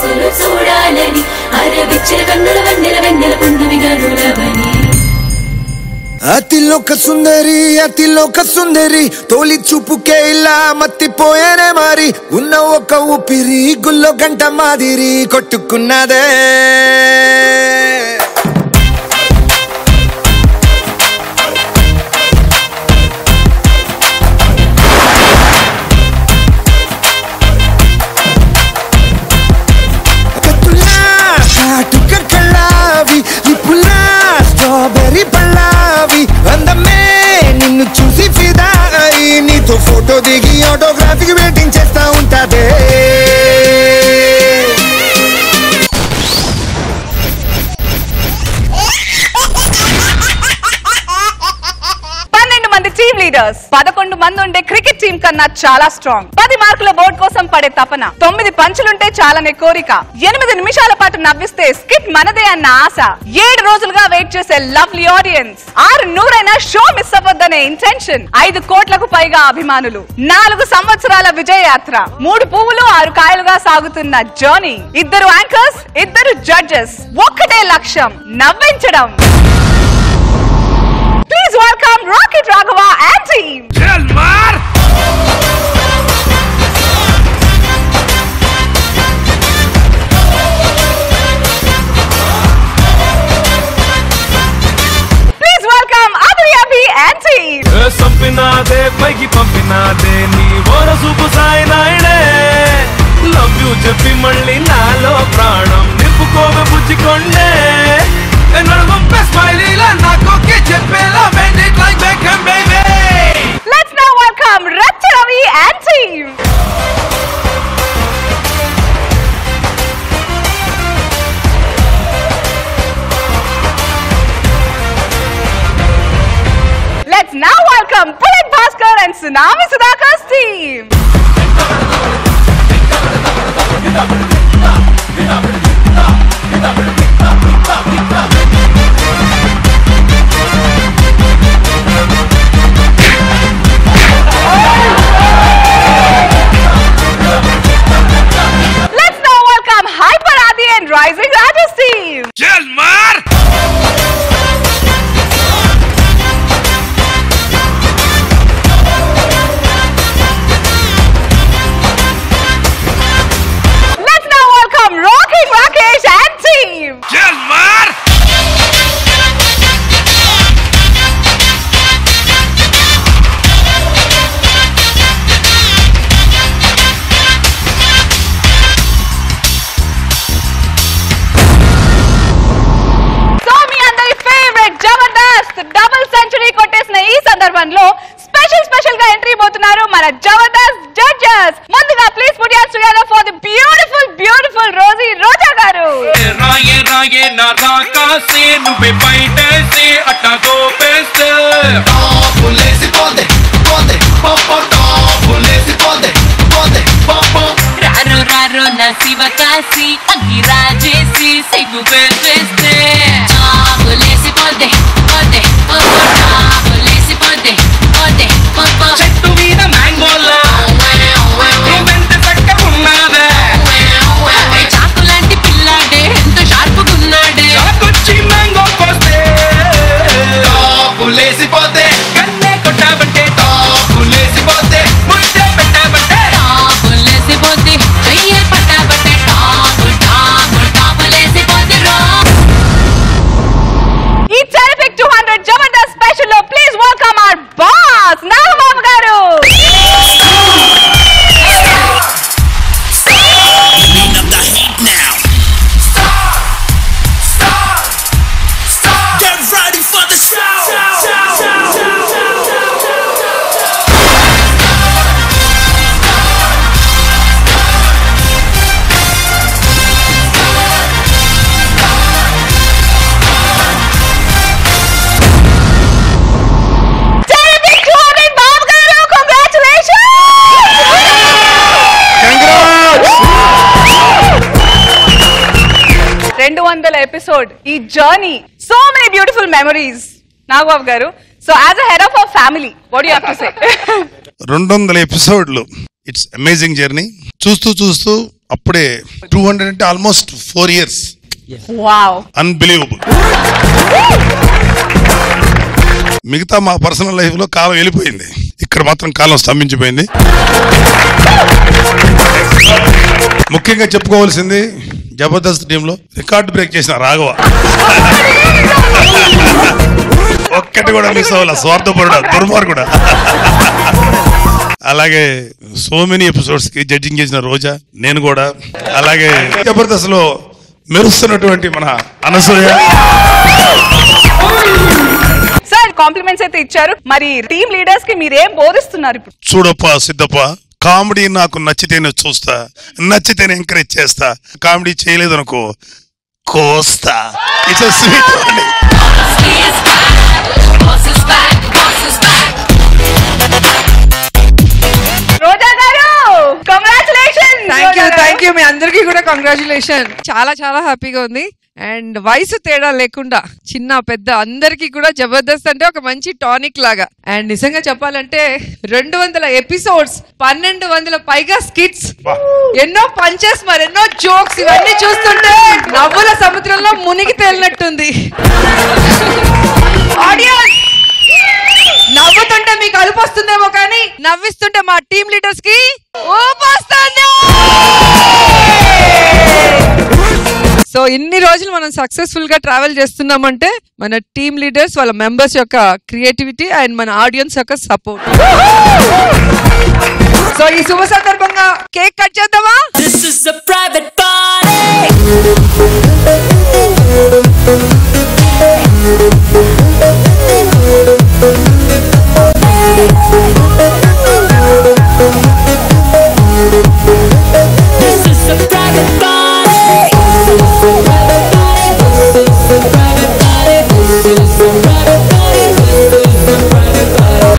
సొగసులు చూడాలని అరవిచ్చిన కన్నుల వెన్నెల వెన్నెల పున్నమి గనులవని అతిలోక సుందరి తోలి చూపుకే ఇలా మత్తిపోయేనే మారి ఉన్న ఒక ఊపిరి గుల్లో గంట మాదిరి కొట్టుకున్నదే స్ట్రాబెర్రీ పళ్ళావి అందమే నిన్ను చూసి ఫిదా అయి నీతో ఫోటో దిగి ఆటోగ్రాఫీకి వెయిటింగ్ చేస్తా ఉంటాదే టీమ్ లీడర్స్ 11 మంది ఉండే క్రికెట్ టీం కన్నా చాలా స్ట్రాంగ్ 10 మార్కుల బోర్డు కోసం పడే తపన 9 పంచులుంటే చాలనే కోరిక 8 నిమిషాల పాటు నవ్విస్తే స్కిట్ మనదే అన్న ఆశ 7 రోజులుగా వెయిట్ చేసే లవ్లీ ఆడియన్స్ 600 షో మిస్ అవ్వద్దనే ఇంటెన్షన్ 5 కోట్లకు పైగా అభిమానులు 4 సంవత్సరాల విజయ యాత్ర 3 పువ్వులు 6 కాయలుగా సాగుతున్న జర్నీ 2 యాంకర్స్ 2 జడ్జెస్ ఒక్కటే లక్ష్యం నవ్వించడం Please welcome Rocket Raghava and team. Jalmar! Please welcome Adri Abhi and team. Sampinade, paigi pampinade, nee vora supu sai naide. Love you cheppi malli nalo pranam nipukove bujjikonde. Let's now welcome Racha Ravi and team. Let's now welcome Pullet Bhaskar and Tsunami Sudhakar's team. Let's now welcome Hyper Adi and Rising Rajas team. Jalmar! Let's now welcome Rocking Rakesh and team. Jalmar! Jabardasth double century కొట్టేసిన ఈ సందర్భంలో special గా entry పోతున్నారు మన Jabardasth judges ముందుగా please put your together for the beautiful Roja garu రాయే రాయే నా రాకాసే నువ్వే బయటేసే అట్టా దోపేస్తే పులేసి పోదే పాపా పులేసి పోదే పాపా రారో నా శివకాశి అగ్గిరాజేసి సిగ్గు పెట్టేస్తే చెట్టు మీద మ్యాంగోలా వెంట పట్టుకున్నావే చాకు లాంటి పిల్లాడే ఎంత షార్పుకున్నాడే చాకొచ్చి మ్యాంగో కోస్తే పులేసిపోతే కన్నే కొట్టాబంటే పులేసిపోతే ముద్దే పెట్టాబంటే టాపులేసిపోతే చెయ్యే పట్టాబట్టే టాపులేసిపోతే రో ఈ టెరిఫిక్ 200 జబర్దస్త్ స్పెషల్ లో please welcome our boss Nagababu garu terrific 200 Babu garu congratulations 200 episode ఈ journey so many beautiful memories Nagababu garu so as a head of our family what do you have to say 200 ఎపిసోడ్లు ఇట్స్ అమేజింగ్ జర్నీ చూస్తూ అప్పుడే 200 అంటే ఆల్మోస్ట్ 4 years. Wow, unbelievable. మిగతా మా personal life లో కాలం వెళ్ళిపోయింది, ఇక్కడ మాత్రం కాలం స్తంభించిపోయింది. ముఖ్యంగా చెప్పుకోవాల్సింది జబర్దస్త్ టీంలో రికార్డు బ్రేక్ చేసిన రాఘవ ఒక్కటి కూడా మిస్ అవ్వాల, స్వార్థపరుడు, దుర్మార్గుడు. అలాగే సో మెనీ ఎపిసోడ్స్ కి జడ్జింగ్ చేసిన రోజా, నేను కూడా. అలాగే జబర్దస్త్ లో మెరుస్తున్నటువంటి మన అనసూయ. సార్ కాంప్లిమెంట్స్ అయితే ఇచ్చారు, మరి టీమ్ లీడర్స్ కి మీరేం బోధిస్తున్నారు ఇప్పుడు? చూడప్ప సిద్ధప్ప, కామెడీ నాకు నచ్చితేనే చూస్తా, నచ్చితేనే ఎంకరేజ్ చేస్తా. కామెడీ చేయలేదు అనుకో కోస్తా. It's sweet. రోజా గారు కంగ్రాచులేషన్. థ్యాంక్ యూ మీ అందరికీ కూడా కంగ్రాచులేషన్. చాలా చాలా హ్యాపీగా ఉంది. అండ్ వయసు తేడా లేకుండా చిన్న పెద్ద అందరికీ కూడా జబర్దస్త్ అంటే ఒక మంచి టానిక్ లాగా. అండ్ నిజంగా చెప్పాలంటే 200 ఎపిసోడ్స్, 1200 పైగా స్కిట్స్, ఎన్నో పంచెస్, మరెన్నో జోక్స్, ఇవన్నీ చూస్తుంటే నవ్వుల సముద్రంలో మునిగి తేలినట్టుంది. ఆడియన్స్ నవ్వుతుంటే మీకు అలుపు వస్తుందేమో, కానీ నవ్విస్తుంటే మా టీమ్ లీడర్స్ కి ఊపొస్తుంది. సో ఇన్ని రోజులు మనం సక్సెస్ఫుల్ గా ట్రావెల్ చేస్తున్నామంటే మన టీమ్ లీడర్స్, వాళ్ళ మెంబర్స్ యొక్క క్రియేటివిటీ అండ్ మన ఆడియన్స్ యొక్క సపోర్ట్. సో ఈ శుభ సందర్భంగా కేక్ కట్ చేద్దామా? This is a private party.